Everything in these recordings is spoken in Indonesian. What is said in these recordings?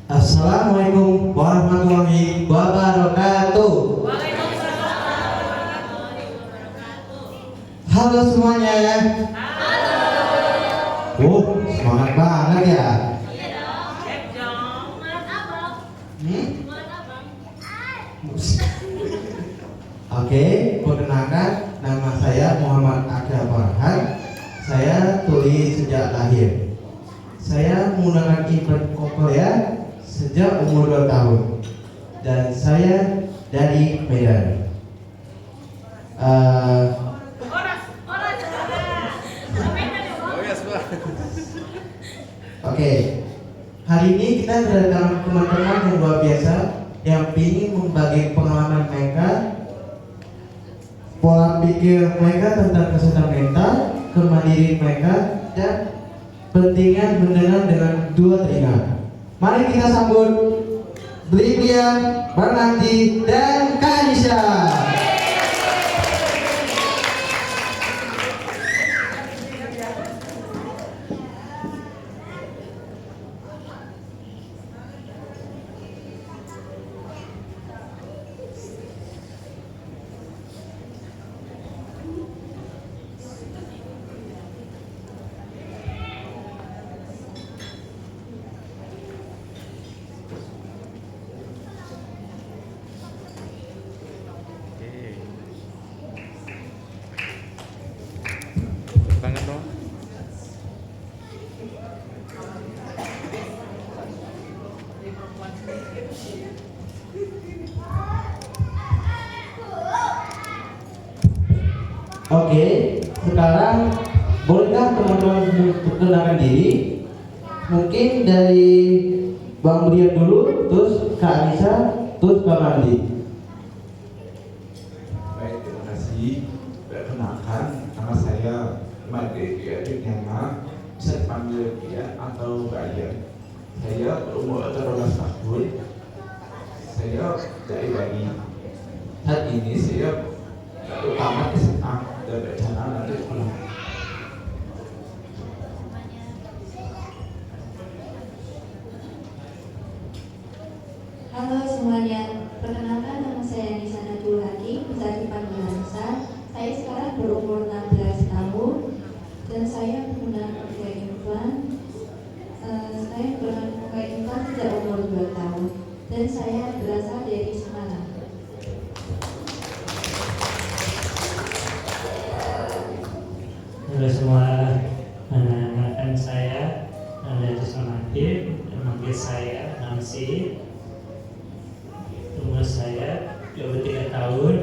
Assalamualaikum warahmatullahi wabarakatuh. Halo semuanya. Oh, semangat banget ya. Oke, perkenalkan nama saya Muhammad Akil Farhan. Saya tuli sejak lahir. Saya menggunakan implant cochlear sejak umur 2 tahun dan saya dari Medan. Oke, hari ini kita kedatangan teman-teman yang luar biasa yang ingin membagi pengalaman mereka, pola pikir mereka tentang kesehatan mental, kemandirian mereka, dan pentingnya mendengar dengan 2 telinga. Mari kita sambut Brilian, Barnandi, dan Kanisha. Banget dong. Oke, sekarang bolehkah teman-teman perkenalkan diri? Mungkin dari Bang Brian dulu, terus Kak Anissa, terus Bang Andi. Baik, terima kasih. Perkenalkan, nama saya Made Dianyama, bisa dipanggil Dia atau Bayan. Saya berumur 18 tahun. Saya dari Bali. Saat ini saya utama SMA dan berencana nanti pulang. Halo semuanya, perkenalkan nama saya Nisa Natul Haki, bisa dipanggil Nisa. Saya sekarang berumur 16 tahun dan saya menggunakan cochlear implant. Saya menggunakan cochlear implant sejak umur 2 tahun dan saya berasal dari Semarang. Halo semua, nama saya Anda Jusmanahir, manggil saya Namsi. Umur saya 23 tahun.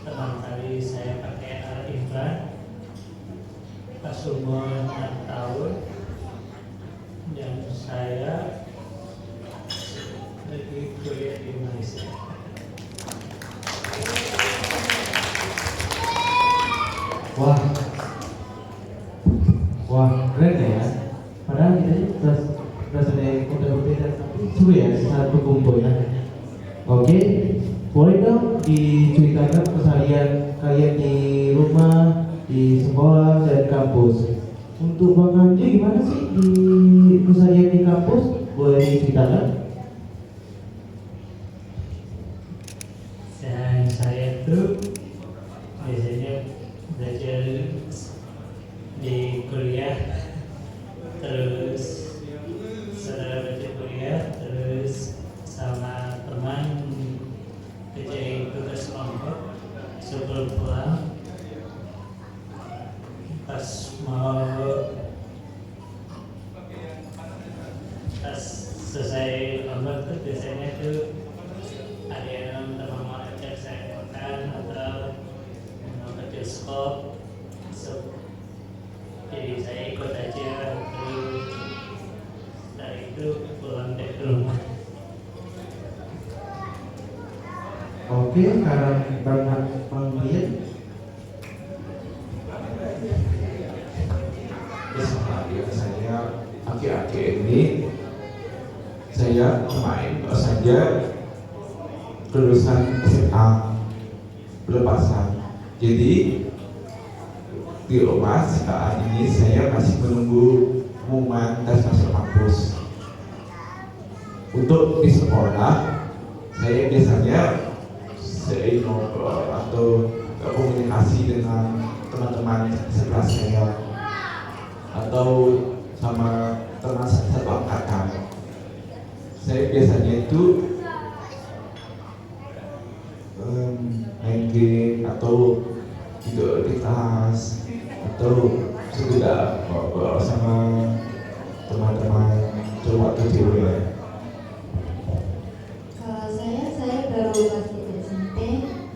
Pertama kali saya pakai alat implant pas umur 6 tahun, dan saya lagi kuliah di Malaysia. Wah, keren ya. Padahal kita ini berasal dari kota berbeda, tapi seru ya saat berkumpul ya. Oke, boleh dong diceritakan keseharian kalian di rumah, di sekolah, dan kampus. Untuk Bang Andi gimana sih di keseharian di kampus? Boleh diceritakan? Saya tuh biasanya belajar di kuliah, terus setelah belajar kuliah, terus sama teman kerjain tugas kelompok. Sebelum pulang, pas selesai kelompok tuh biasanya tuh ada yang teman mau ajak saya makan atau mau ke bioskop. Jadi saya ikut aja, terus dari itu pulang deh ke rumah. Oke, sekarang Bang Brian. Saya akhir-akhir ini saya kemarin baru saja lulusan SMA berlepasan. Jadi di rumah saat ini saya masih menunggu pengumuman tes masuk kampus. Untuk di sekolah saya biasanya ngobrol atau komunikasi dengan teman-teman sekelas saya atau sama teman satu angkatan. Saya biasanya itu main game atau tidur di kelas atau sekedar ngobrol sama teman-teman cowok atau cewek. Kalau saya baru kelas 3 SMP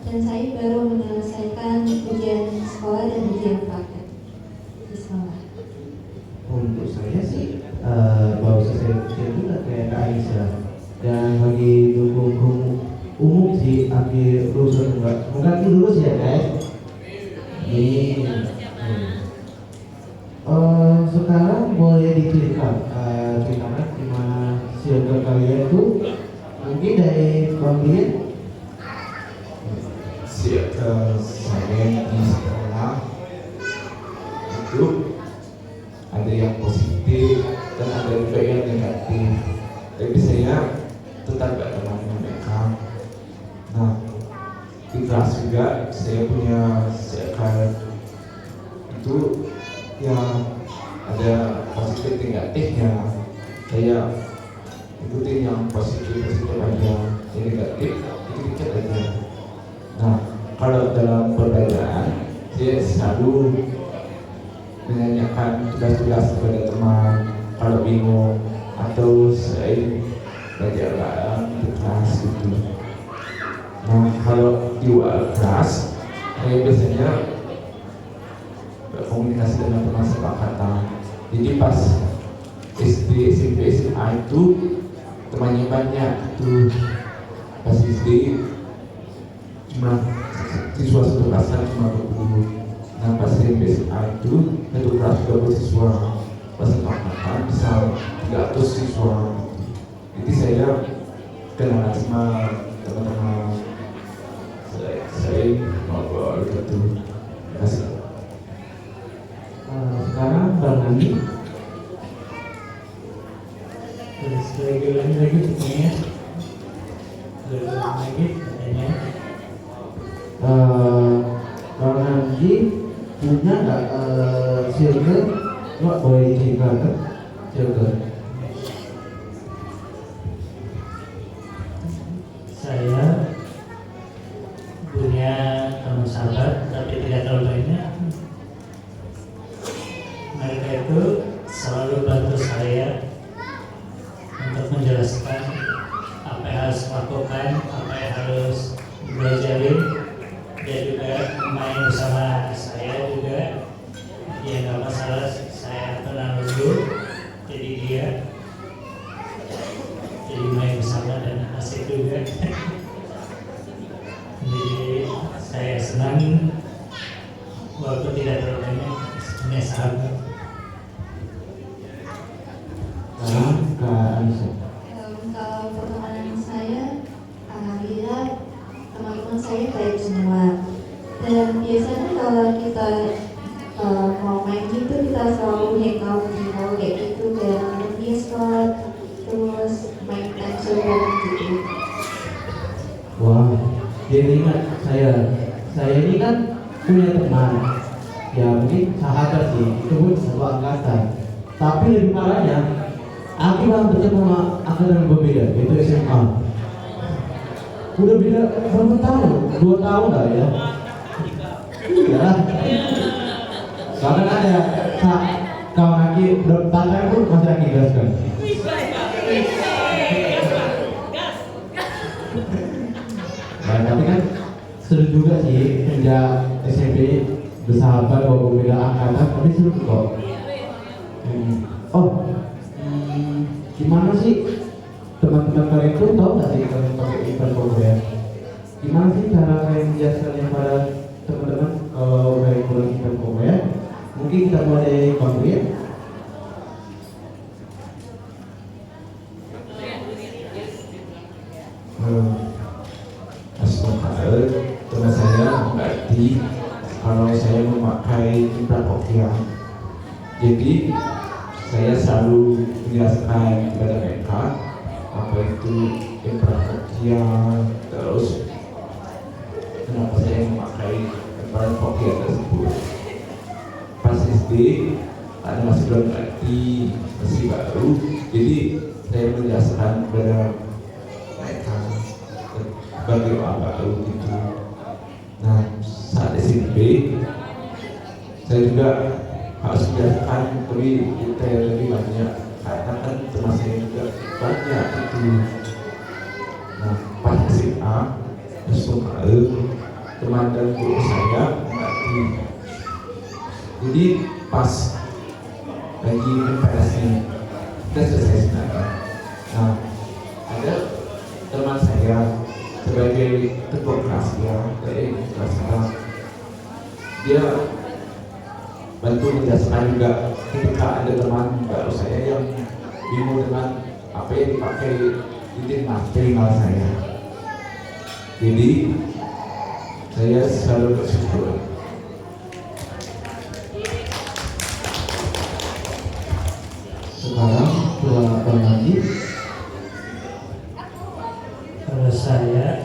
dan saya baru menyelesaikan ujian sekolah dan ujian praktek di sekolah. Untuk saya sih baru selesai ujian juga kayak Kak Aisyah, dan bagi dukung umum sih ambil lulusan enggak, semoga lulus ya guys. Sekarang boleh ceritakan gimana circle kalian tuh, mungkin dari Bang Brian. Circle saya di sekolah itu ada yang positif dan ada juga yang negatif. Tapi saya tetap gak teman dengan mereka. Nah, di kelas juga saya punya circle itu yang ada positif negatifnya. Saya ikutin yang positif aja, yang negatif dikit aja. Nah, kalau dalam perbedaan saya selalu menanyakan tugas-tugas kepada teman kalau bingung, atau saya belajar bareng di kelas gitu. Nah, kalau di luar kelas saya biasanya berkomunikasi dengan teman seangkatan. Jadi pas SD, SMP, SMA itu temannya banyak tuh. Pas SD cuma siswa satu kelas cuma 20. Nah pas SMP SMA itu satu kelas 20 siswa. Pas angkatan bisa 300 siswa. Jadi saya kenalan sama teman-teman. Saya ngobrol gitu. Terima kasih. Sekarang Bang Andi. Terus lagi katanya Bang Andi punya nggak circle? Nggak boleh diceritakan circle. saya punya teman sahabat tapi tidak terlalu banyak. Mereka itu selalu bantu saya untuk menjelaskan apa yang harus lakukan, apa yang harus belajarin. Dia juga main bersama saya juga. Ya nggak masalah, saya tenang dulu. Jadi dia jadi main bersama dan asik juga. Jadi saya senang walaupun tidak terlalu banyak punya sahabat. Kak Aisyah. Kalau pertemanan saya, alhamdulillah teman-teman saya baik semua. Dan biasanya kalau kita mau main gitu, kita selalu hangout di mall kayak gitu, kayak main Discord, terus main action bareng gitu. Wah, jadi ingat saya ini kan punya teman, ya mungkin sahabat sih, itu pun satu angkatan. Tapi lebih parahnya, aku malah bertemu sama angkatan yang berbeda, yaitu SMA. Udah beda berapa tahun? 2 tahun lah ya. Iya. Bahkan ada kawan lagi bertanya pun masih lagi gas kan. Nah, tapi kan seru juga sih sejak SMP bersahabat walaupun beda angkatan, tapi seru kok. Gimana sih teman-teman kalian tuh tahu nggak sih kalian pakai event program? Gimana sih cara kalian menjelaskannya pada teman-teman kalau kalian kurang event program? Mungkin kita mulai dari Bang Brian. Teman saya mengerti kalau saya memakai infrakopian. Jadi saya selalu menjelaskan kepada mereka apa itu kerja, terus kenapa saya memakai peran kopiah tersebut. Pas SD ada masih belum ngerti, masih baru, jadi saya menjelaskan kepada mereka sebagai orang baru gitu. Nah, saat SMP saya juga harus menjelaskan lebih detail, lebih banyak, karena kan teman saya juga banyak itu. Nah, pas SMA teman dan guru saya mengerti. Jadi pas lagi MPS ini kita selesai sebenarnya. Nah, ada teman saya sebagai ketua kelas dari kelas kita, dia bantu menjelaskan juga ketika ada teman baru saya yang bingung dengan apa yang dipakai di timnas terminal saya. Jadi saya selalu bersyukur. Sekarang silakan lagi. Kalau saya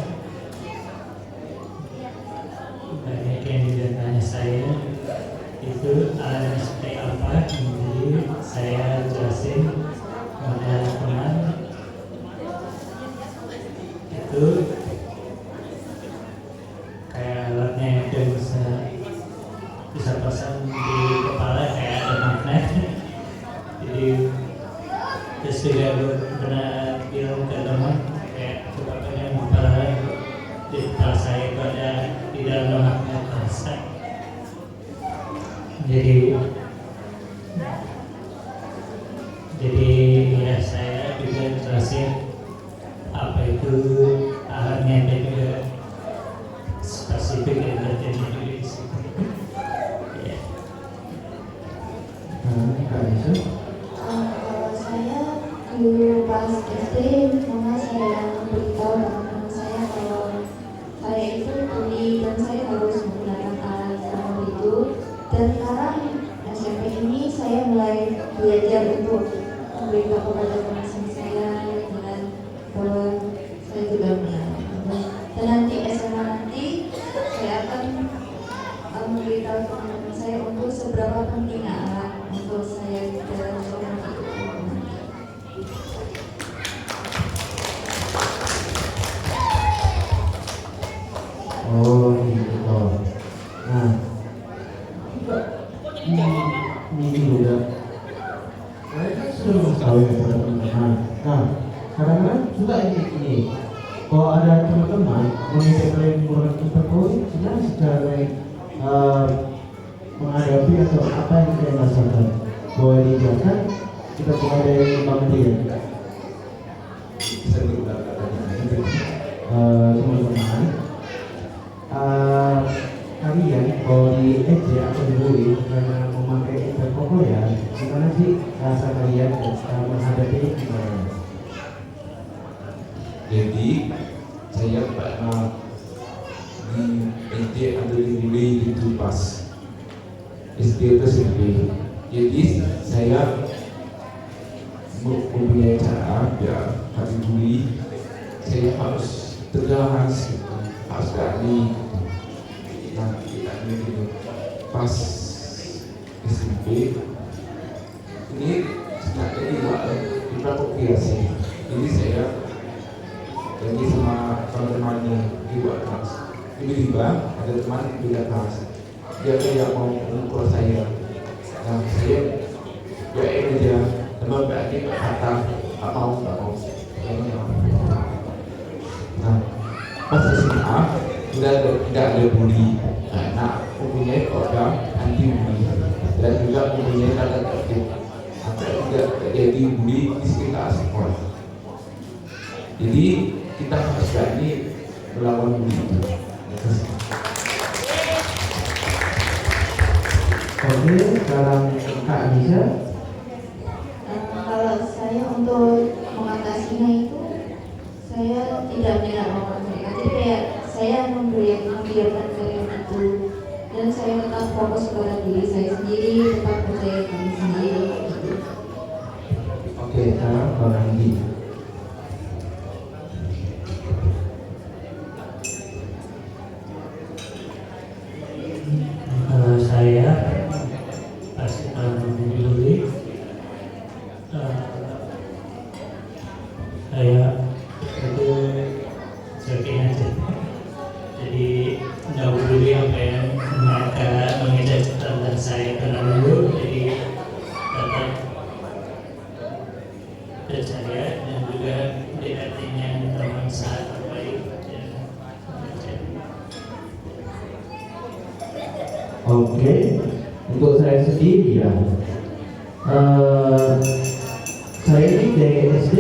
banyak yang juga tanya saya itu alatnya seperti apa, jadi saya jelasin pada teman itu kayak alatnya itu bisa pasang di kepala kayak ada magnet. Jadi terus juga gue pernah bilang ke teman kayak coba pengen kepala di kepala saya itu ada di dalam magnet pasang. Jadi ya saya juga jelasin apa itu alatnya dan juga spesifik yang terjadi di situ. Ya. Kak Aisyah. Kalau saya dulu pas SD, mama saya beritahu teman-teman saya kalau saya itu tuli dan saya harus menggunakan alat seperti itu. Dan sekarang SMP ini saya mulai belajar untuk memberitahu kepada teman-teman saya dengan bahwa saya juga mengalami. Dan nanti SMA nanti saya akan memberitahu teman-teman saya untuk seberapa penting alat untuk saya dalam komunikasi. Oh gitu. Nah, ini juga saya kan sudah mengetahui kepada teman-teman. Nah, kadang-kadang juga ini kalau ada teman-teman mengingat kalian menggunakan interpoli, sebenarnya secara menghadapi atau apa yang kalian rasakan. Boleh dijelaskan, kita mulai dari Bang Dian. Saya berulang katanya. Teman-teman, kalian kalau di EJ atau dibully karena memakai interkoko ya, gimana sih rasa kalian menghadapi itu gimana? Jadi saya pernah di SD atau dibully itu pas SD itu sendiri. Jadi saya mempunyai cara biar kali bully saya harus tegas, harus berani. Nah, kita ini pas SMP ini sebenarnya di prakopiasi. Jadi saya janji sama teman-temannya di luar kelas. Tiba-tiba ada teman di beda kelas. Dia kayak mau mengukur saya. Nah, saya doain aja. Teman berarti kata nggak mau. Nah, pas SMA tidak ada bully karena mempunyai program anti bully dan juga mempunyai tata tertib agar tidak terjadi bully di sekitar sekolah. Jadi kita harus berani melawan bully itu. Oke, sekarang Kak Aisyah. Kalau saya untuk mengatasinya itu saya tidak mendengar omongan mereka, jadi kayak saya membiarkan kalian itu dan saya tetap fokus pada diri saya sendiri, tetap percaya diri sendiri. Oke, sekarang Bang Andi. saya itu jokin aja. Jadi nggak peduli apa yang mereka mengejek tentang saya terlalu, jadi tetap percaya dan juga di artinya teman saat terbaik. Oke, untuk saya sendiri ya, saya ini dari SD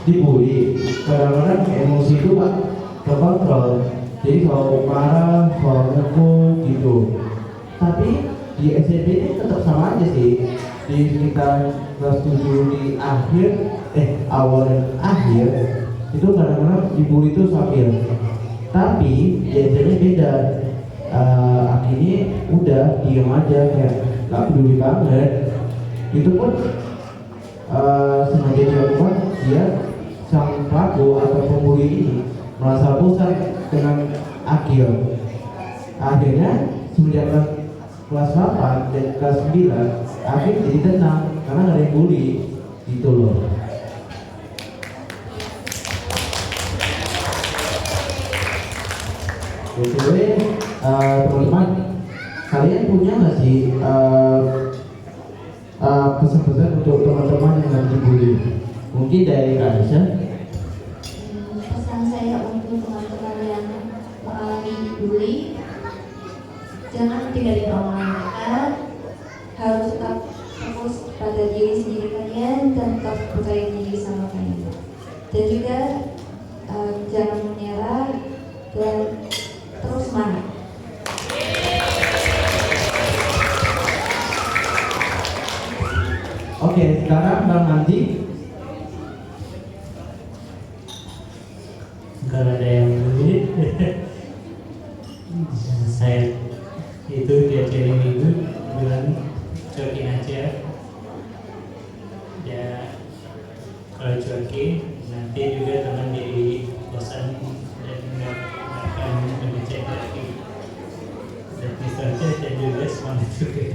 dibully, kadang-kadang emosi itu Pak terkontrol, jadi kalau marah, kalau mukul gitu. Tapi di SMP ini tetap sama aja sih, di sekitar kelas 7 di awal dan akhir itu kadang-kadang dibully itu stabil. Tapi di SMP beda. Akhirnya udah diam aja, kayak gak peduli banget. Itu pun sengaja dilakukan dia sang pelaku atau pembuli ini merasa bosan dengan akhirnya semenjak kelas 8 dan kelas 9 akhirnya jadi tenang karena gak ada yang bully gitu loh. Oke, teman-teman, kalian punya nggak sih pesan-pesan untuk teman-teman yang lagi dibully? Mungkin dari Kak Aisyah. Pesan saya untuk teman-teman yang mengalami dibully, jangan tinggalin omongan mereka, harus tetap fokus pada diri sendiri kalian dan tetap percaya diri sama kalian. Dan juga jangan menyerah dan terus semangat. Oke, sekarang Bang Andi. Kalau ada yang bully, saya itu diajarin ibu bilang cuekin aja. Ya kalau cuekin nanti juga teman jadi bosan dan nggak akan mengecek lagi. Dan itu aja dan juga semangat juga.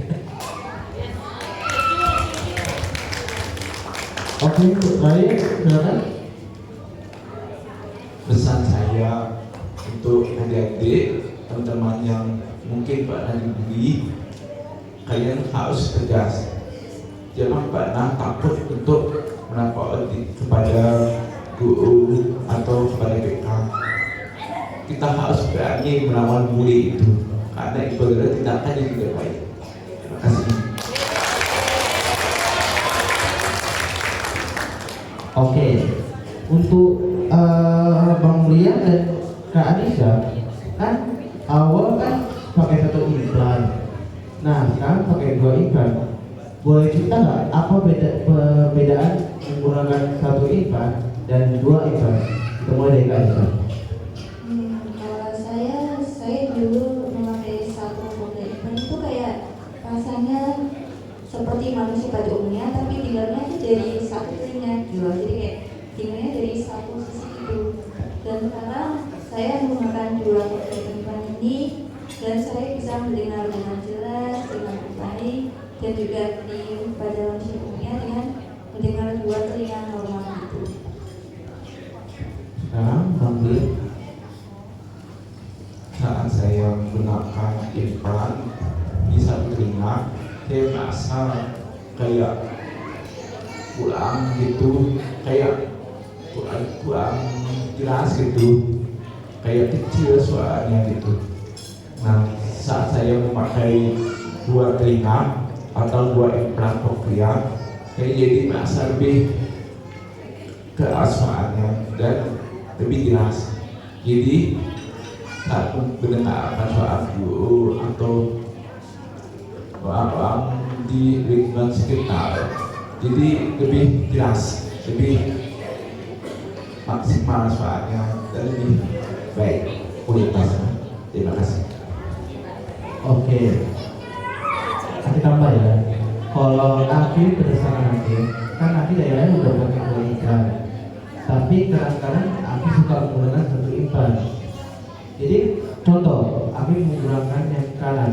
Oke, untuk saya silakan. Pesan saya untuk adik-adik, teman-teman yang mungkin pernah dibully, kalian harus tegas. Jangan pernah takut untuk melapor kepada guru atau kepada BK. Kita harus berani melawan bully itu, karena itu adalah tindakan yang tidak baik. Terima kasih. Oke, untuk Bang Mulia dan Kak Anissa, kan awal kan pakai satu iklan. Nah, sekarang pakai 2 iklan. Boleh cerita nggak apa perbedaan menggunakan satu iklan dan 2 iklan? Kita mulai dari Kak Anissa. Kalau saya dulu memakai satu kode iklan itu kayak rasanya seperti manusia pada umumnya, tapi tinggalnya itu dari satu telinga gitu. Jadi kayak tinggalnya dari satu sisi itu. Dan sekarang saya menggunakan 2 kode iklan ini dan saya bisa mendengar dengan jelas, dengan baik, dan juga pada manusia umumnya dengan mendengar 2 telinga normal itu. Sekarang Bang Mulia. Saat saya menggunakan iklan di satu telinga, saya merasa kayak kurang gitu, kayak kurang jelas gitu, kayak kecil suaranya gitu. Nah, saat saya memakai 2 telinga atau 2 implan koklear, saya jadi merasa lebih keras suaranya dan lebih jelas. Jadi saat mendengarkan suara guru atau orang di lingkungan sekitar, jadi lebih jelas, lebih maksimal suaranya dan lebih baik kualitasnya. Terima kasih. Oke, nanti tambah ya. Kalau Nafi berdasarkan Nafi, kan Nafi daerahnya udah pakai 2 iklan. Tapi kadang-kadang Nafi suka menggunakan 1 iklan. Jadi contoh, Nafi menggunakan yang kanan.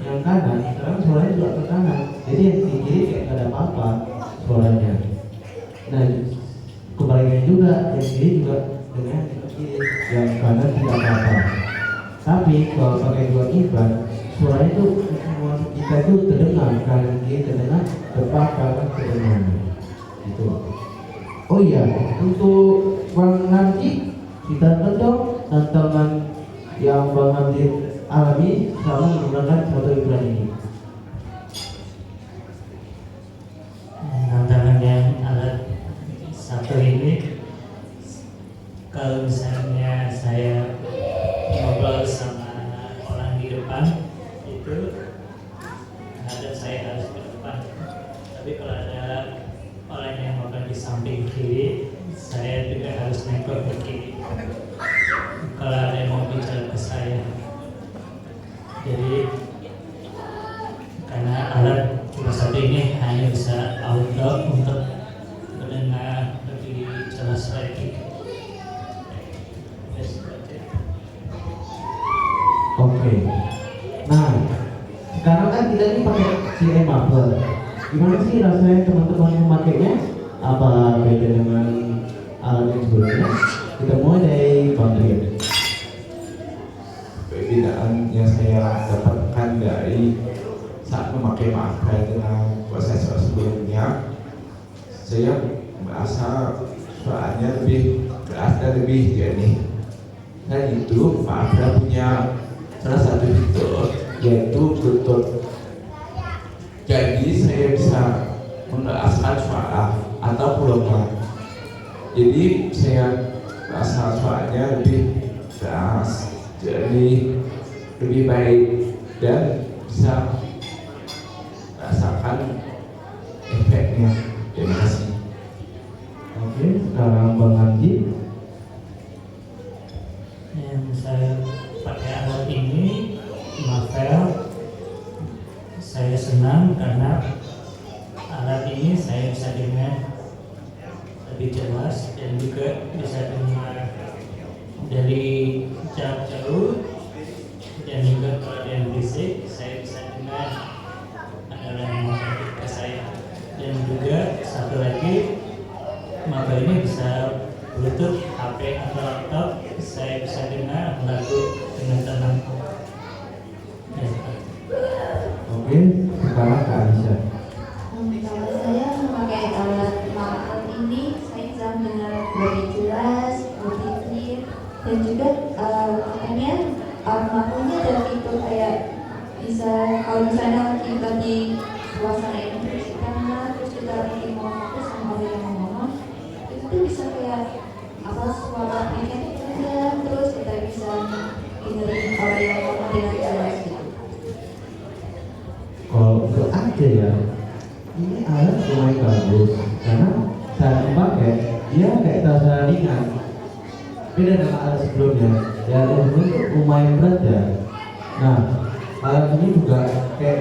Yang kanan, sekarang suaranya juga ke kanan. Jadi yang di kiri kayak gak ada apa-apa suaranya. Nah, kebalikannya juga, yang kiri juga dengan yang kiri, yang kanan tidak apa-apa. Tapi kalau pakai dua keyboard, suaranya itu kita itu terdengar, kanan kiri terdengar, depan kanan terdengar. Gitu. Oh iya, untuk Bang Narji, kita dong tantangan yang Bang Narji alami selama menggunakan satu hiburan ini. Tantangan yang alat satu ini, kalau misalnya saya ngobrol sama orang di depan itu ada saya harus ke depan, tapi kalau ada orang yang ngobrol di samping kiri, saya juga harus nengok ke kiri kalau ada yang mau bicara ke saya. Jadi karena alat cuma satu ini hanya bisa auto untuk mendengar lebih jelas lagi. Oke. Nah, sekarang kan kita ini pakai CM Maple. Gimana sih rasanya teman-teman memakainya? Apa beda dengan alat yang sebelumnya? Kita mulai dari Bang Rian. Perbedaan yang saya dapatkan dari saat memakai Maple dengan prosesor sebelumnya, saya merasa suaranya lebih keras dan lebih jernih. Dan itu Maple punya salah satu fitur yaitu Bluetooth. Jadi saya bisa mengeraskan suara atau pelan. Jadi saya rasa suaranya lebih keras, jadi lebih baik dan bisa rasakan efeknya. Terima kasih. Oke, sekarang Bang Narji. Yang saya pakai alat ini Mavel, saya senang karena alat ini saya bisa dengar lebih jelas dan juga bisa dengar dari jarak jauh, dan juga kalau ada yang berisik saya bisa dengar ada yang mau ke saya. Dan juga satu lagi, Mavel ini bisa Bluetooth HP atau laptop, saya bisa dengar lagu dengan tenang. Oke, sekarang Kak Anissa. Kalau saya memakai alat Maple ini, saya bisa mendengar lebih jelas, lebih clear, dan juga makanya Maple-nya ada fitur kayak bisa kalau misalnya kita di suasana yang berisik banget, terus kita lagi mau fokus sama orang yang ngomong, itu bisa kayak apa suara ini kedengaran, terus kita bisa dengerin orang yang ngomong dengan jelas gitu. Kalau untuk aja ya, ini alat lumayan bagus karena saat dipakai dia kayak terasa ringan. Beda dengan alat sebelumnya, ya alat sebelumnya itu lumayan berat ya. Nah, alat ini juga kayak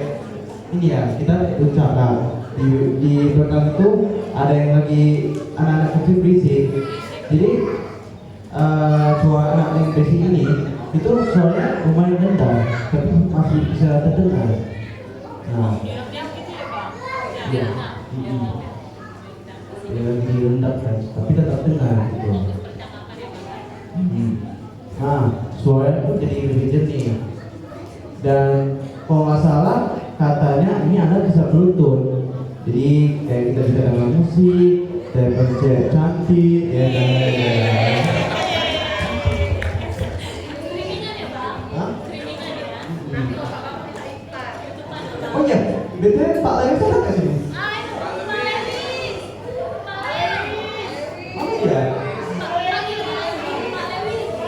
ini ya, kita ucapkan di belakang itu ada yang lagi anak-anak kecil berisik. Jadi suara anak yang berisik ini itu suaranya lumayan rendah, tapi masih bisa terdengar. Nah, iya, dia lagi rendah kan, tapi tetap dengar gitu. Nah, suaranya pun jadi lebih jernih. Dan kalau nggak salah katanya ini Anda bisa Bluetooth. Jadi kayak kita bisa dengar musik, pencet cantik, ya kan. Oh iya, betul Pak Lewi ada nggak sini? Oh iya.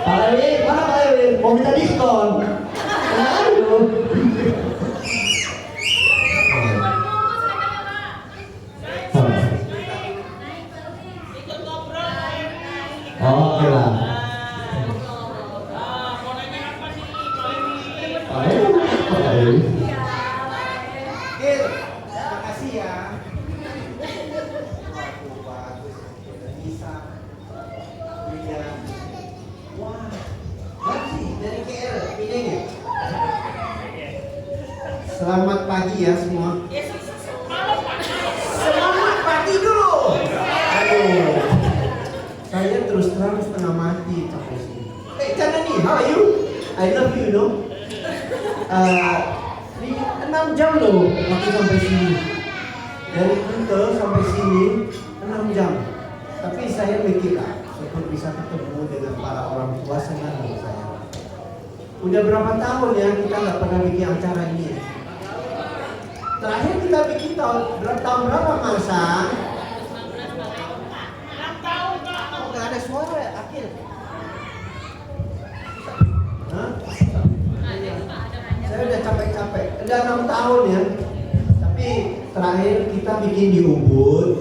Pak Lewi, mana Pak Lewi? Mau minta diskon? Aduh. Oke lah. Pak Lewi. Terima kasih ya. Bagus, bisa. Iya. Wah, masih dari KL ini. Selamat pagi ya semua. Selamat pagi dulu. Aduh. I love you, you know. Ini 6 jam loh aku sampai sini. Dari Kuta sampai sini 6 jam. Tapi saya mikir lah, untuk bisa ketemu dengan para orang tua senang saya. Udah berapa tahun ya kita nggak pernah bikin acara ini. Terakhir kita bikin tahun berapa masa? 6 tahun Pak. Oh, nggak ada suara ya, akhir. Hah? Saya udah capek-capek. Udah 6 tahun ya. Tapi terakhir kita bikin di Ubud.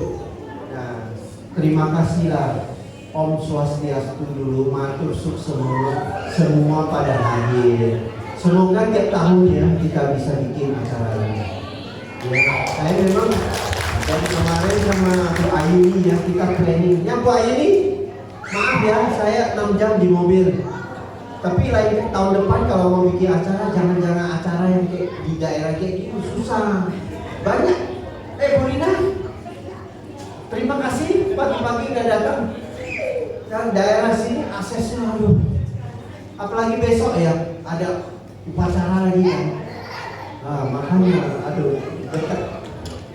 Nah, terima kasihlah Om Swastiastu dulu, matur semua pada hadir. Semoga tiap tahunnya kita bisa bikin acara ini. Ya, saya memang dari kemarin sama Bu Ayu ini ya kita planning. Ya Bu Ayu ini, maaf ya saya 6 jam di mobil. Tapi lain tahun depan kalau mau bikin acara, jangan-jangan acara yang kayak di daerah kayak gitu susah. Banyak. Bu Rina, terima kasih pagi-pagi udah datang. Dan daerah sini aksesnya aduh. Apalagi besok ya ada upacara lagi kan. Nah, makanya aduh dekat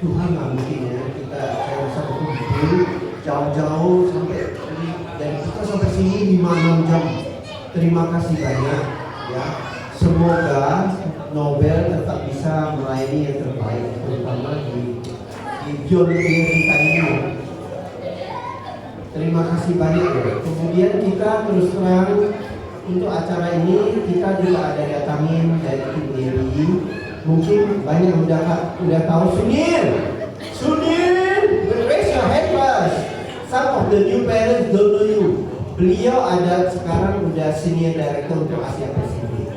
Tuhan lah mungkin ya saya bisa betul-betul jauh-jauh sampai dari kita sampai sini 5-6 jam. Terima kasih banyak ya. Semoga Nobel tetap bisa melayani yang terbaik terutama di zona kita ini. Terima kasih banyak ya. Kemudian kita terus terang untuk acara ini kita juga ada datangin dari tim Dewi. Mungkin banyak udah tahu Sunil, raise your hand first. Some of the new parents don't know you. Beliau ada sekarang udah senior director untuk Asia Pasifik.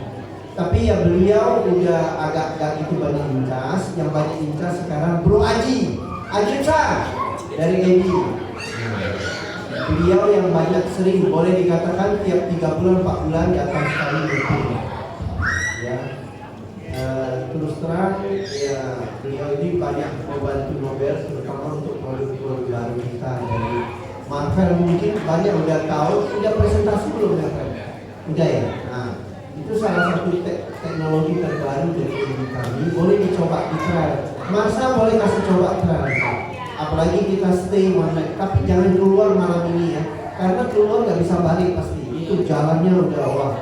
Tapi ya beliau udah agak itu banyak incas. Yang banyak incas sekarang Bro Aji Sa dari Edi. Beliau yang banyak sering boleh dikatakan tiap 3 bulan 4 bulan datang sekali meeting. Ya. Terus terang ya beliau ini banyak membantu Nobel terutama untuk produk-produk baru kita dari Marvel. Mungkin banyak udah tahu, udah presentasi belum ya Fred? Udah ya. Nah, itu salah satu teknologi terbaru dari kami. Boleh dicoba di trial. Masa boleh kasih coba trial. Apalagi kita stay one night, tapi jangan keluar malam ini ya, karena keluar nggak bisa balik pasti. Itu jalannya udah wah,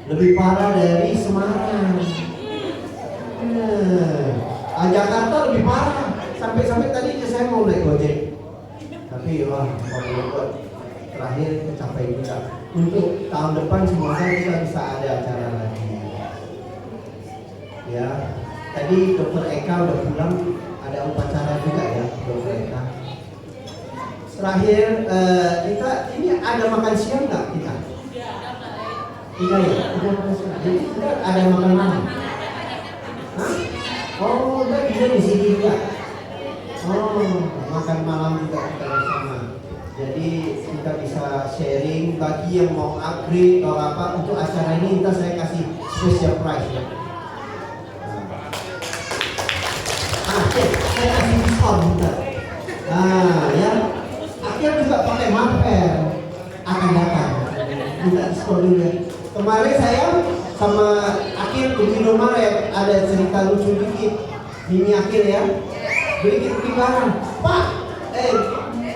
lebih parah dari Semarang. Jakarta lebih parah. Sampai tadi saya mau naik Gojek, tapi wah kalau buat terakhir kecapai juga. Untuk tahun depan semoga kita bisa ada acara lagi. Ya, tadi Dr. Eka udah pulang. Ada upacara juga ya, Dr. Eka. Terakhir kita ini ada makan siang nggak kita? Tidak ya, tidak makan siang. Jadi kita ada makan malam. Hah? Oh, udah bisa di sini juga. Oh, makan malam juga kita bersama. Jadi kita bisa sharing bagi yang mau upgrade atau apa untuk acara ini kita saya kasih special price ya. Saya kasih diskon juga. Nah ya, akhir juga pakai Marvel akan datang. Minta diskon dulu ya. Kemarin saya sama Akhir di Indomaret ada cerita lucu dikit. Ini Akhir ya, beli barang. Pak,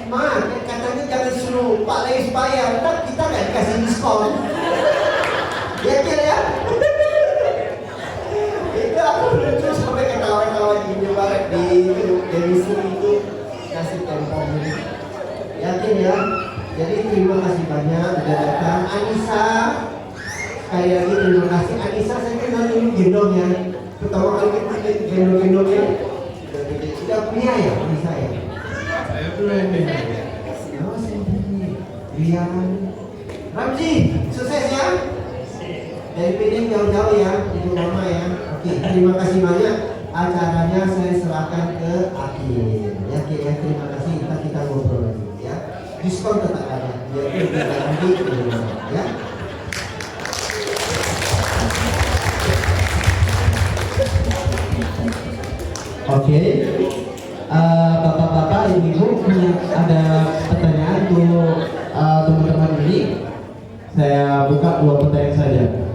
Ma, katanya jangan suruh Pak Leis bayar, ntar kita nggak dikasih diskon. Ya Akhir ya. Itu aku lucu sampai ketawa-ketawa di Indomaret di Dewi itu kasih tempo ini. Yakin ya. Jadi terima kasih banyak udah datang. Anissa, sekali lagi terima kasih. Anissa saya kenal dulu gendong ya. Pertama kali kita gendong-gendongnya sudah punya ya Anissa ya. Saya belum. Oh sini. Rian, Ramzi, sukses ya. Dari PD jauh-jauh ya, ibu mama ya. Oke, terima kasih banyak. Acaranya saya serahkan ke Akhir. Ya, oke ya, terima kasih. Kita ngobrol lagi ya. Diskon tetap ada. Biar kita lagi ya. Oke. Bapak-bapak, ibu-ibu punya ada pertanyaan untuk teman-teman ini. Saya buka 2 pertanyaan saja.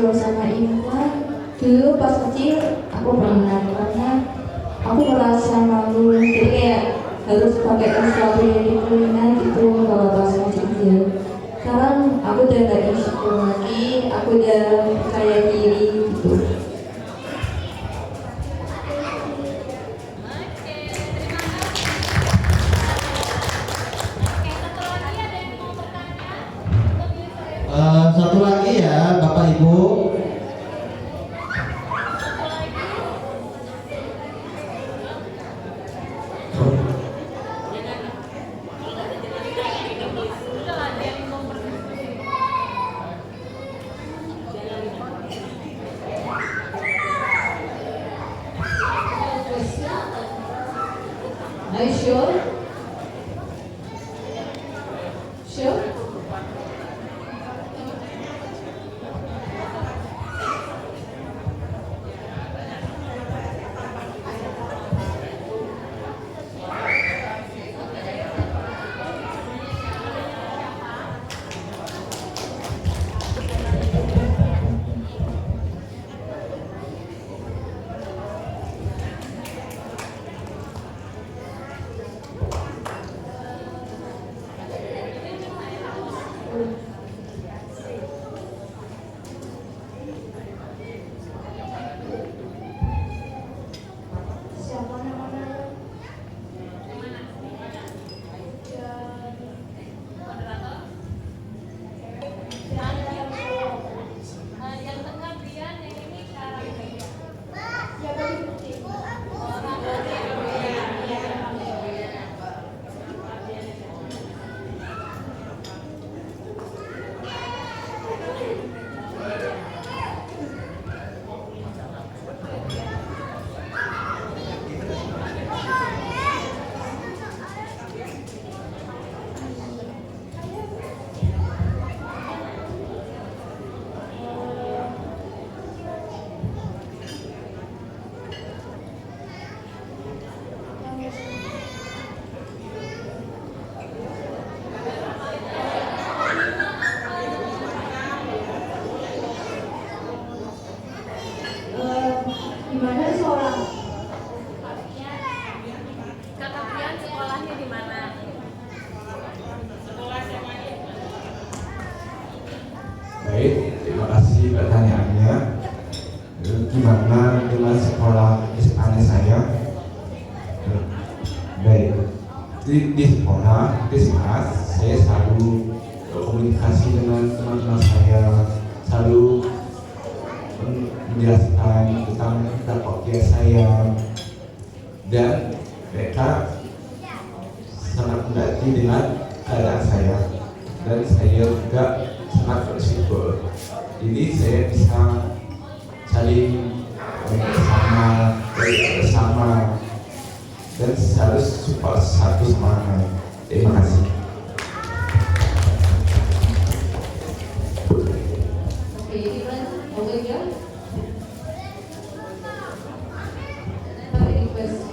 ngobrol sama Imran. Dulu pas kecil aku pernah, karena aku merasa malu, jadi kayak harus pakai sesuatu yang dikulinan gitu kalau pas masih kecil. Sekarang aku udah gak insecure lagi, aku udah percaya diri gitu. Satu lagi ya, Bapak Ibu. Are you sure? Sure? Siapa namanya? Yang tengah Brian, yang ini Sarah. Gimana seorang? Kakak Brian sekolahnya di mana? Baik, terima kasih pertanyaannya. Gimana dengan sekolah SMA saya? Baik, di sekolah SMA saya selalu komunikasi dengan teman-teman saya, selalu menjelaskan tentang dakwah saya, dan mereka sangat mengerti dengan keadaan saya, dan saya juga sangat bersyukur. Jadi saya bisa saling bersama dan harus support satu sama lain. Terima kasih. Oke, Imran, over here. Any questions?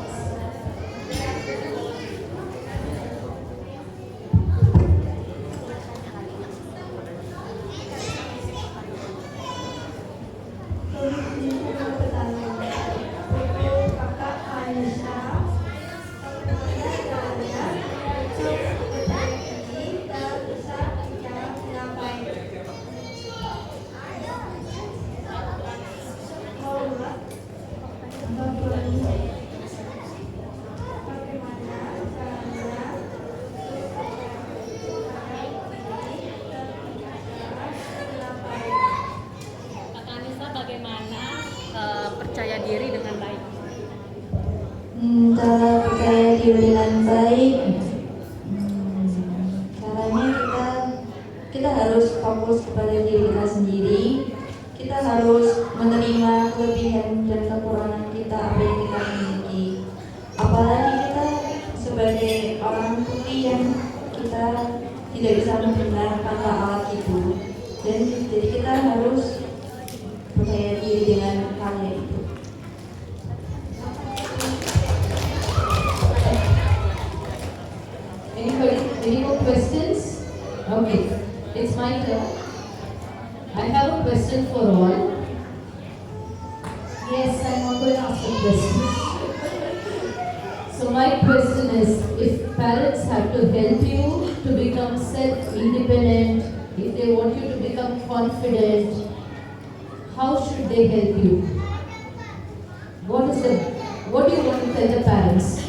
Kakak Anissa bagaimana percaya diri dengan baik? Cara percaya diri dengan baik, caranya kita harus fokus kepada diri kita sendiri. Kita harus menerima kelebihan dan kekurangan kita, apa yang kita miliki. Apalagi kita sebagai orang putih yang kita tidak bisa mendengar kata alat itu, dan jadi kita harus percaya diri dengan hal itu. Anybody? Any more questions? Okay, it's my turn. I have a question. question for all. Yes, I'm going to ask a question. So my question is, if parents have to help you to become self-independent, if they want you to become confident, how should they help you? What do you want to tell the parents?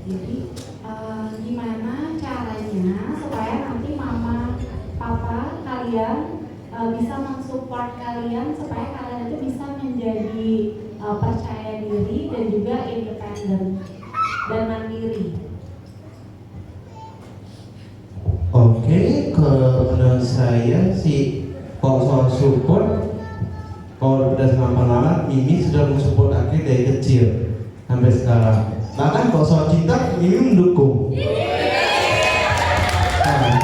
Jadi gimana caranya supaya nanti mama, papa kalian bisa mensupport kalian supaya kalian itu bisa menjadi percaya diri dan juga independen dan mandiri. Oke, menurut saya sih kalau soal support, kalau berdasarkan pengalaman, Mimi sudah mensupport Aki dari kecil sampai sekarang. Bahkan kalau soal cinta, Mimi mendukung. Nah,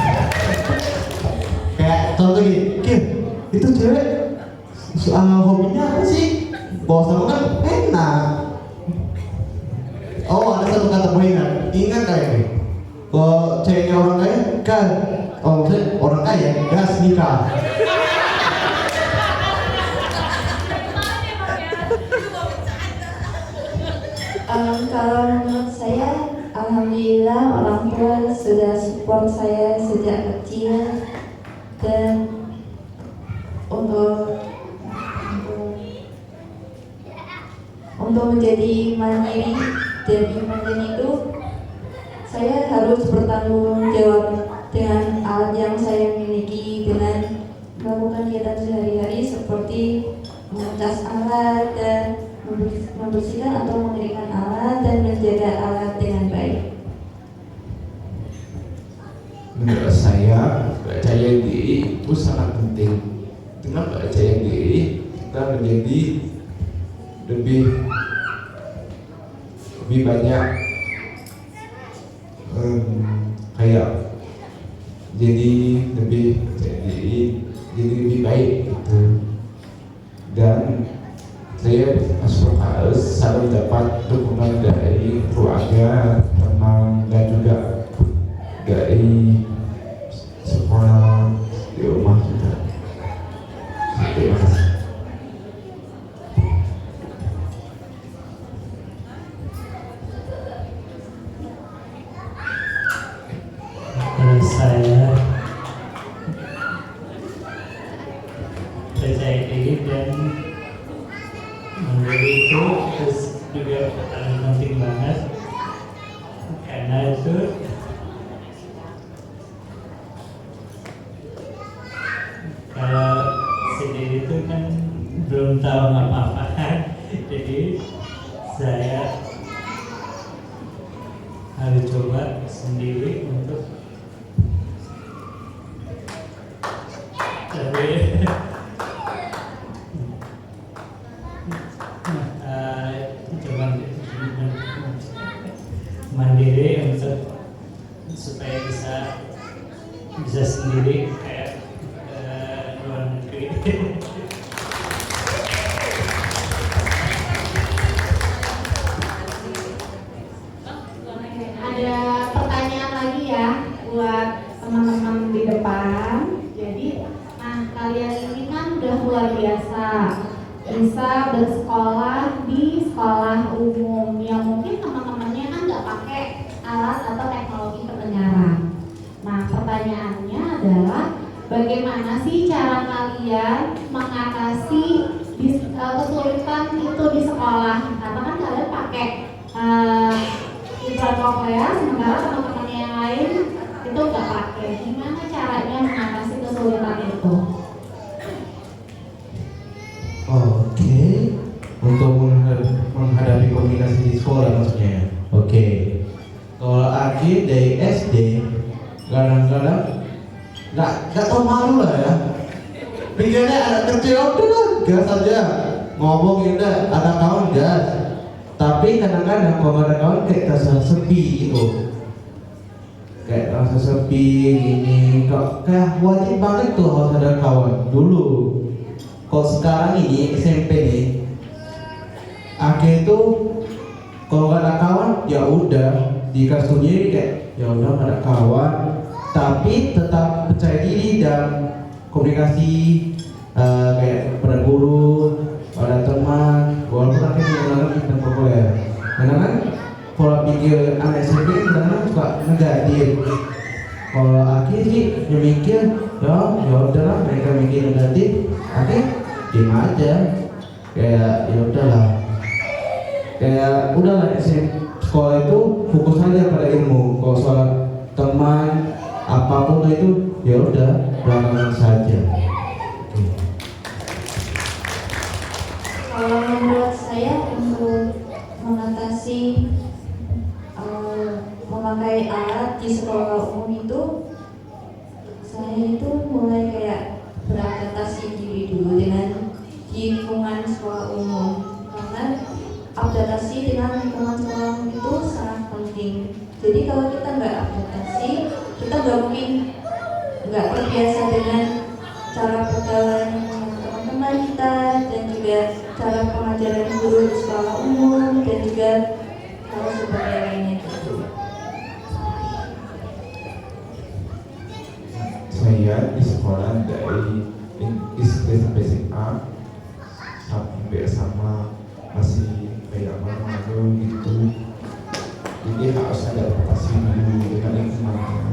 kayak contoh gini, Kim, itu cewek hobinya apa sih? Bawa sama kan enak. Oh, ada satu kata pengingat, ingat kayak ini. Kalau ceweknya orang kaya, kan? Oh, maksudnya orang kaya, gas nikah. Kalau menurut saya, alhamdulillah orang tua sudah support saya sejak kecil dan untuk menjadi mandiri dan independen itu saya harus bertanggung jawab dengan alat yang saya miliki dengan melakukan kegiatan sehari-hari seperti mengecas alat dan membersihkan atau mengeringkan alat dan menjaga alat dengan baik. Menurut saya, percaya diri itu sangat penting. Dengan percaya diri, kita menjadi lebih banyak kayak jadi lebih percaya diri, jadi lebih baik gitu. Dan saya harus selalu dapat dukungan dari keluarga, teman, dan juga dari sekolah di rumah juga. Terima kasih. Menurut saya percaya diri dan mandiri itu terus juga paling penting banget, karena itu kalau sendiri itu kan belum tahu apa-apa jadi saya harus coba sendiri untuk mandiri untuk supaya bisa sendiri kayak luar negeri. Ada pertanyaan lagi ya buat teman-teman di depan. Jadi, kalian ini kan udah luar biasa bisa bersekolah di sekolah umum yang mungkin teman-temannya kan nggak pakai alat atau teknologi pendengaran. Nah, pertanyaannya adalah bagaimana sih cara kalian mengatasi kesulitan itu di sekolah? Karena kan kalian pakai implan koklea, sementara teman-teman yang lain itu nggak pakai. Gimana caranya mengatasi kesulitan itu? Oke, untuk menghadapi komunikasi di sekolah maksudnya. Oke, kalau Aki dari SD kadang-kadang nggak tahu malu lah ya. Pikirnya anak kecil udah gas aja. ngomong ya udah ada kawan gas. Tapi kadang-kadang kalau ada kawan kayak terasa sepi gitu. Kayak rasa sepi gini, kayak wajib banget tuh harus ada kawan dulu. Kalau sekarang ini SMP nih, akhirnya tuh kalau gak ada kawan ya udah di kelas sendiri kayak ya udah gak ada kawan, tapi tetap percaya diri dan komunikasi kayak pada guru, pada teman, walaupun akhirnya menggunakan sistem populer. Karena kan pola pikir anak SMP kadang-kadang suka negatif. Kalau akhir sih dia mikir ya udahlah, mereka mikir negatif, akhir diam aja, kayak ya udahlah, kayak udahlah sekolah itu fokus aja pada ilmu. Kalau soal teman apapun itu ya udah belakangan saja. Kalau menurut saya untuk mengatasi memakai alat di sekolah umum itu, saya itu mulai kayak beradaptasi diri dulu dengan lingkungan sekolah umum, karena adaptasi dengan lingkungan sekolah umum itu sangat penting. Jadi kalau kita nggak adaptasi, kita nggak mungkin nggak terbiasa dengan cara pergaulan teman-teman kita, dan juga cara pengajaran guru di sekolah umum, dan juga hal sebagainya gitu. Saya di sekolah dari SD sampai SMA sampai sama masih kayak malu gitu, jadi harus ada adaptasi dulu dengan lingkungannya.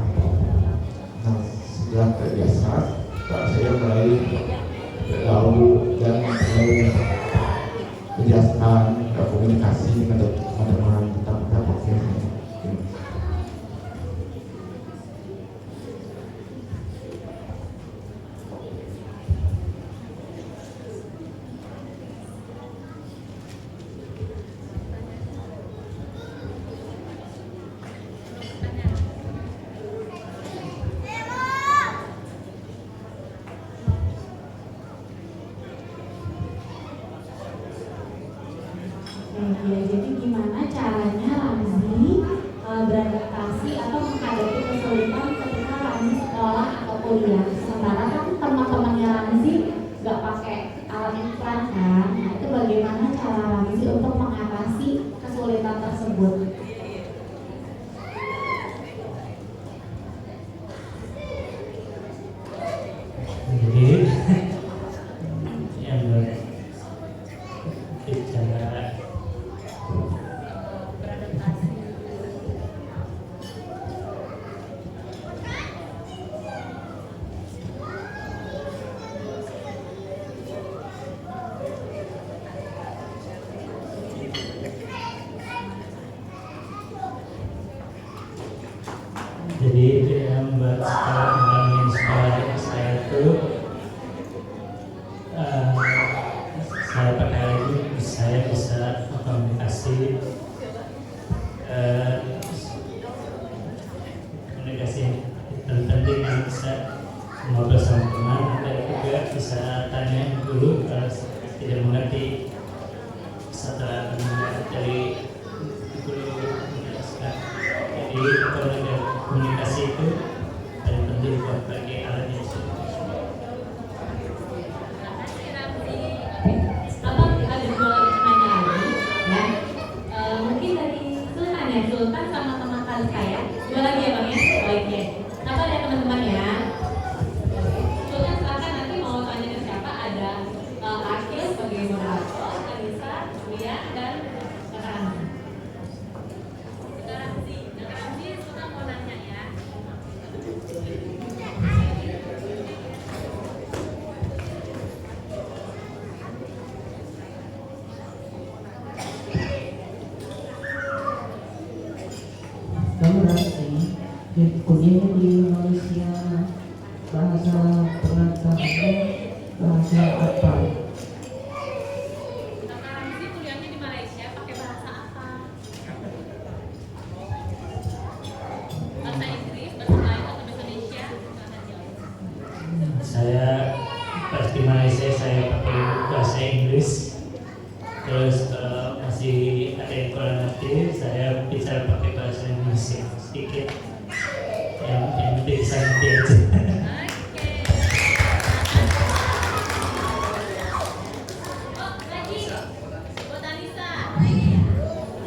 Nah setelah terbiasa, saya mulai bergaul dan mulai menjelaskan komunikasi dengan teman-teman tentang podcast. Ya, jadi gimana caranya Ramzi beradaptasi atau menghadapi kesulitan ketika Ramzi sekolah atau kuliah? Sementara kan teman-temannya Ramzi nggak pakai alat iklan kan? Nah, itu bagaimana cara Ramzi untuk mengatasi kesulitan tersebut? Jadi yang berbicara jadi itu yang buat menginspirasi saya itu saya pakai itu saya bisa komunikasi yang penting yang bisa ngobrol sama teman, dan juga bisa tanya dulu kalau tidak mengerti setelah mendengar dari guru menjelaskan. Jadi komunikasi itu paling penting buat bagi alat yang Abang ada dua lagi pertanyaan lagi, ya. Mungkin dari Sultan ya, Sultan sama teman kali saya. Dua lagi ya bang ya, baik ya. Apa ada teman-teman ya? Sultan silakan nanti mau tanya ke siapa, ada Akil sebagai moderator, Anissa, Mia, dan Kak Ramzi. Sultan mau nanya ya. Kamu Ramzi, kuliahnya di Malaysia, bahasa pengantarnya bahasa apa? Kak Ramzi kuliahnya di Malaysia pakai bahasa apa? Bahasa Inggris, bahasa lain, atau bahasa Indonesia? saya pas di Malaysia saya pakai bahasa Inggris, bicara pakai bahasa Indonesia sedikit, yang penting bisa ngerti aja.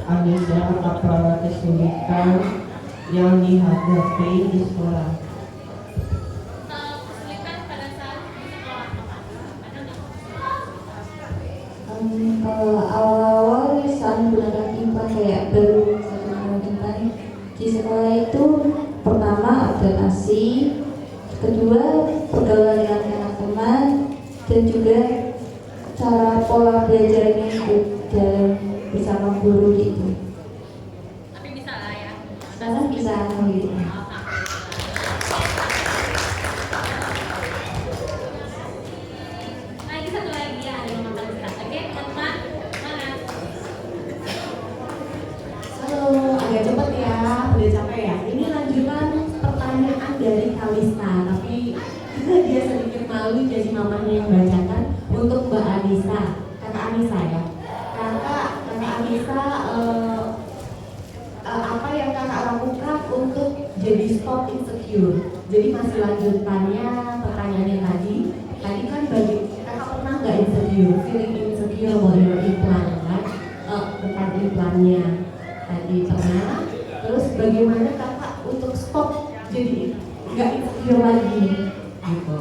Ada apa kesulitan yang dihadapi di sekolah? Kesulitan pada saat di sekolah apa? Ada nggak? Kalau awal-awal saat menggunakan IPA kayak baru satu tahun IPA di sekolah itu, pertama adaptasi, kedua pergaulan dengan teman-teman, dan juga cara pola belajarnya itu dalam bersama guru gitu. Tapi bisa lah ya. Sekarang bisa gitu. Nah ini satu lagi ya, ada yang makan berat. Oke teman-teman, mana? Halo, agak cepet ya, udah capek ya. Ini lanjutan pertanyaan dari Kalista, tapi dia sedikit malu jadi mamanya yang bacakan untuk Mbak Anissa, kakak Anissa ya. Kakak Anissa, apa yang kakak lakukan untuk jadi stop insecure? Jadi masih lanjutannya pertanyaannya tadi. Tadi kan bagi kakak pernah nggak insecure, feeling insecure about your implant kan? Tentang implantnya tadi pernah. Terus bagaimana kakak untuk stop jadi nggak insecure lagi gitu?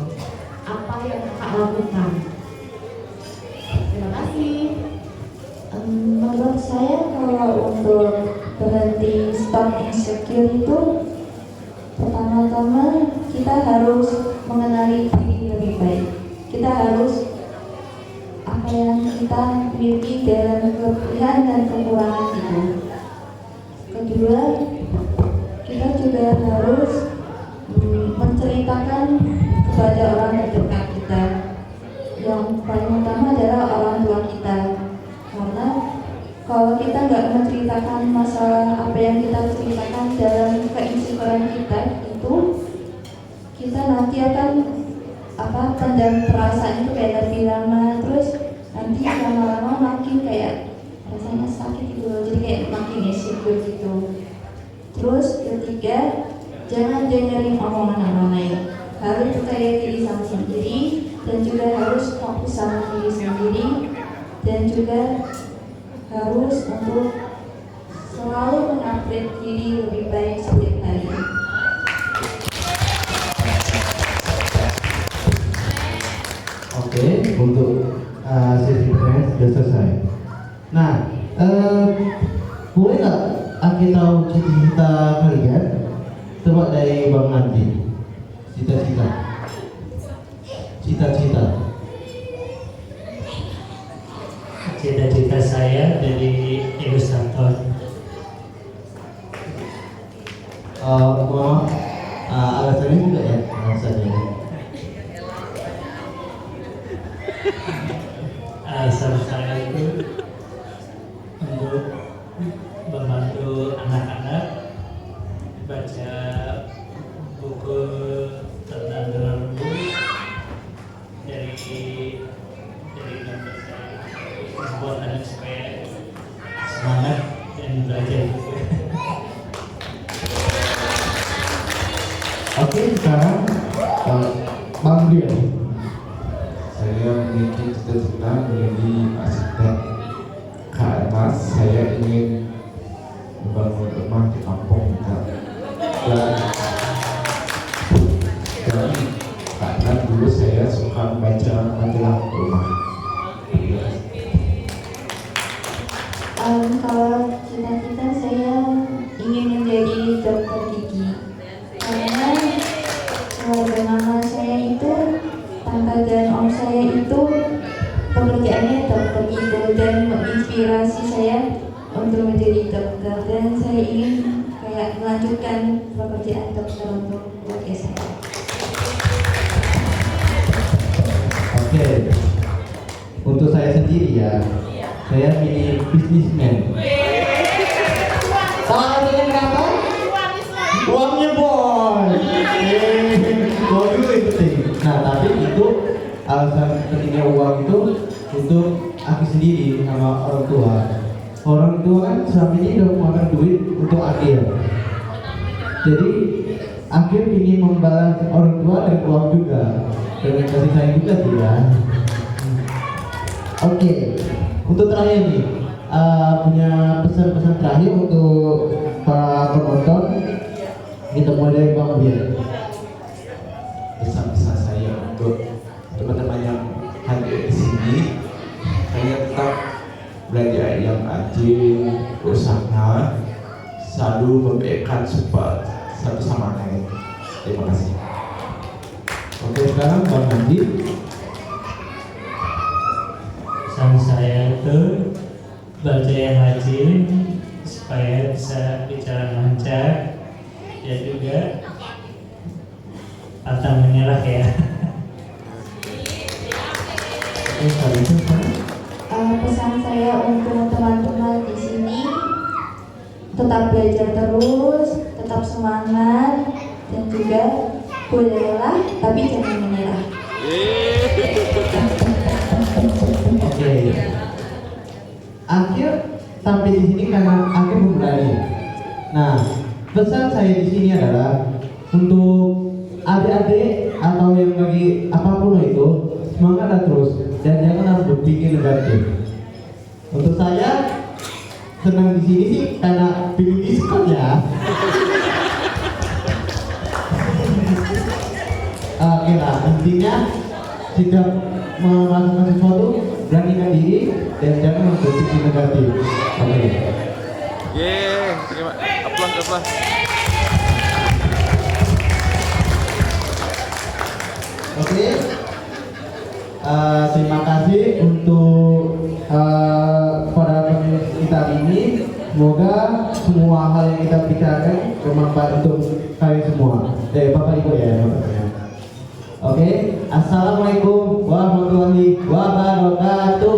Apa yang kakak lakukan? Terima kasih. Menurut saya kalau untuk berhenti stop insecure itu, pertama-tama kita harus mengenali diri lebih baik. Kita harus apa yang kita miliki dalam kelebihan dan kekurangan itu. Kedua, kita juga harus menceritakan kepada orang terdekat kita. Yang paling utama adalah orang tua kita. Karena kalau kita nggak menceritakan masalah apa yang kita ceritakan dalam keinsecurean kita itu, kita nanti akan pendam perasaan itu kayak lebih lama, terus nanti lama-lama makin kayak rasanya sakit gitu loh, jadi kayak makin insecure gitu. Terus ketiga, jangan dengerin omongan orang lain, harus percaya diri sama sendiri, dan juga harus fokus sama diri sendiri, dan juga harus untuk selalu mengupgrade diri lebih baik setiap hari. Oke, untuk sesi pertanyaan sudah selesai. Nah, boleh nggak aku tahu cita-cita kalian? Coba dari Bang Nandi. Cita-cita. Cita-cita saya dari ilustrator. Mama, alasannya juga ya, alasannya. Alasan saya itu untuk membantu anak-anak baca buku tentang lembut dari gambar saya, buat anak supaya semangat dan belajar juga. Oke, sekarang Bang Dian. Saya memiliki cita-cita menjadi arsitek karena saya ingin membangun rumah di kampung kita. Dan karena dulu saya suka membaca majalah rumah. Kalau cita-cita saya ingin menjadi dokter gigi, karena keluarga mama saya itu, tante dan om saya itu pekerjaannya dokter itu, dan menginspirasi saya untuk menjadi dokter, dan saya ingin kayak melanjutkan pekerjaan dokter untuk keluarga saya. Oke, untuk saya sendiri ya, saya pilih bisnismen. Soalnya kenapa? Uangnya boy. Uang itu penting. Nah, tapi itu alasan pentingnya uang itu untuk aku sendiri sama orang tua. orang tua kan selama ini udah mengeluarkan duit untuk akhir. Jadi akhir ingin membalas orang tua dan uang juga dengan kasih sayang juga sih ya. Oke, untuk terakhir nih punya pesan-pesan terakhir untuk para penonton. Kita mulai dari Bang Bian. Pesan-pesan saya untuk teman-teman yang hadir di sini, saya tetap belajar yang rajin, berusaha, selalu memberikan support satu sama lain. Terima kasih. Oke, sekarang Bang Andi. Pesan saya itu baca yang rajin supaya bisa bicara lancar, dan juga pantang menyerah ya. Oke, kali itu Pesan saya untuk teman-teman di sini, tetap belajar terus, tetap semangat, dan juga boleh lelah tapi jangan menyerah. Oke. Akhir sampai di sini karena akhir berani. Nah, pesan saya di sini adalah untuk adik-adik atau yang lagi apapun itu, semangatlah terus dan jangan harus berpikir negatif. Untuk saya senang di sini sih karena pilih diskon ya. Oke lah, intinya jika melakukan sesuatu beranikan diri dan jangan berpikir negatif. Oke. Terima aplaus. Oke. Terima kasih untuk para pemirsa kita ini. Semoga semua hal yang kita bicarakan bermanfaat untuk kalian semua. Bapak Ibu ya. Oke. Assalamualaikum warahmatullahi wabarakatuh.